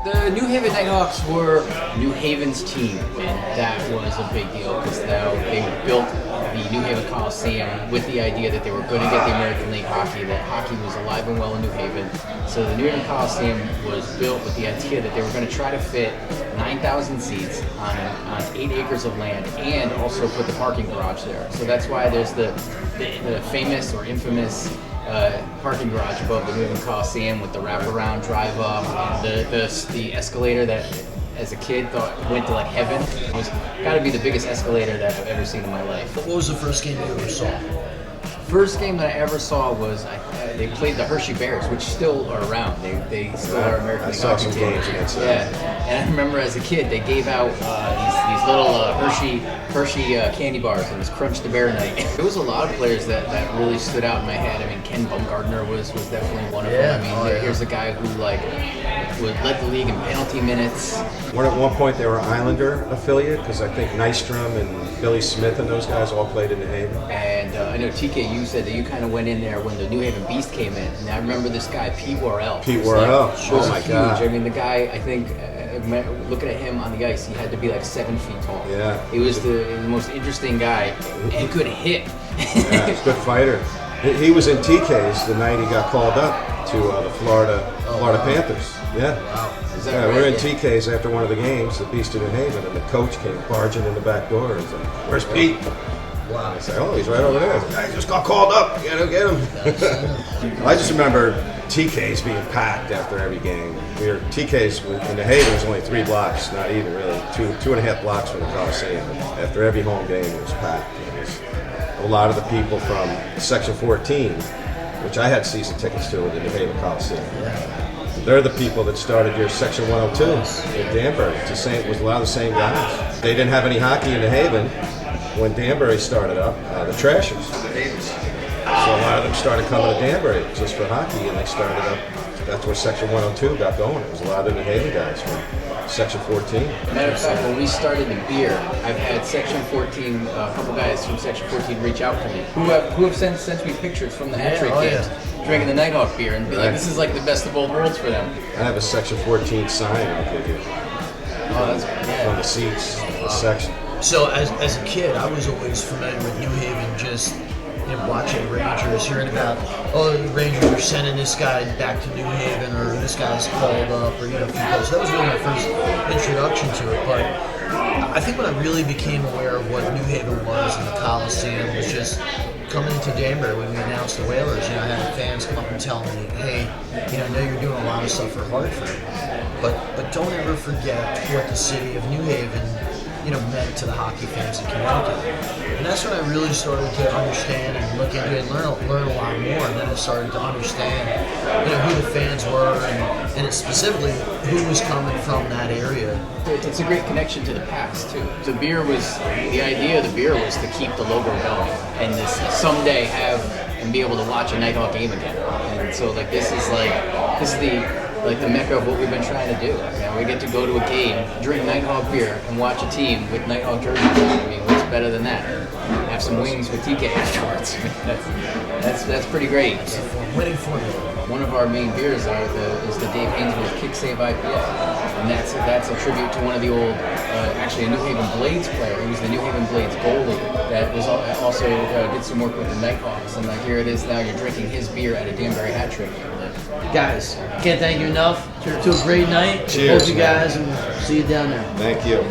The New Haven Nighthawks were New Haven's team, and that was a big deal because now they built the New Haven Coliseum with the idea that they were going to get the American League hockey, that hockey was alive and well in New Haven. So the New Haven Coliseum was built with the idea that they were going to try to fit 9,000 seats on 8 acres of land and also put the parking garage there. So that's why there's the famous or infamous parking garage above the New Haven Coliseum with the wraparound drive up, and the escalator that as a kid thought went to like heaven. It was got to be the biggest escalator that I've ever seen in my life. What was the first game you ever saw? First game that I ever saw was they played the Hershey Bears, which still are around. They still are American League hockey team. And I remember as a kid they gave out these little Hershey candy bars, and it was Crunch the Bear Night. There was a lot of players that really stood out in my head. I mean, Ken Bumgardner was definitely one of them. I mean, here's a guy who led the league in penalty minutes. At one point they were Islander affiliate because I think Nystrom and Billy Smith and those guys all played in New Haven. And I know TK, you said that you kind of went in there when the New Haven Beast came in. And I remember this guy, Pete Worrell. Oh my God. I mean, the guy, I think, looking at him on the ice, he had to be like 7 feet tall. Yeah. He was the most interesting guy and could hit. Yeah, he's a good fighter. He was in TK's the night he got called up to the Florida Panthers. Yeah. Wow. Is that yeah, right? we were in TK's after one of the games, the Beast of New Haven, and the coach came barging in the back door and said, "Where's Pete?" Wow. I said, "Oh, he's right over there." I just got called up. Get him. I just remember TK's being packed after every game. TK's in New Haven was only 3 blocks, not even really, 2.5 blocks from the Coliseum. After every home game, it was packed. It was a lot of the people from Section 14, which I had season tickets to at the New Haven Coliseum. Yeah. They're the people that started your Section 102 in Danbury. It was a lot of the same guys. They didn't have any hockey in New Haven when Danbury started up, the Trashers. So a lot of them started coming to Danbury just for hockey, and they started up. That's where Section 102 got going. It was a lot of the New Haven guys from Section 14. Matter of fact, when we started the beer, I've had Section 14, a couple guys from Section 14 reach out to me who have sent me pictures from the hat trick games, drinking the Nighthawk beer, and be like, this is like the best of both worlds for them. I have a Section 14 sign I'll give you. Oh, that's good. From the seats, the section. So as a kid, I was always familiar with New Haven, just watching Rangers, hearing about, the Rangers are sending this guy back to New Haven, or this guy's called up, or because that was really my first introduction to it. But I think when I really became aware of what New Haven was and the Coliseum was just coming into Danbury when we announced the Whalers. I had fans come up and tell me, hey, I know you're doing a lot of stuff for Hartford, but don't ever forget what the city of New Haven meant to the hockey fans in Connecticut. And that's when I really started to understand and look into it and learn a lot more. And then I started to understand, who the fans were and specifically who was coming from that area. It's a great connection to the past too. The idea of the beer was to keep the logo going and this someday have and be able to watch a Nighthawk game again. And so this is the mecca of what we've been trying to do. We get to go to a game, drink Nighthawk beer, and watch a team with Nighthawk jerseys. I mean, what's better than that? Have some wings with TK afterwards. That's pretty great. Winning formula. One of our main beers is the Dave Haynes Kick Save IPA, and that's a tribute to one of the old, actually a New Haven Blades player. He was the New Haven Blades goalie that was also did some work with the Nighthawks. And here it is now. You're drinking his beer at a Danbury hat trick. Guys, can't thank you enough. To a great night. Cheers. Hope you guys and see you down there. Thank you.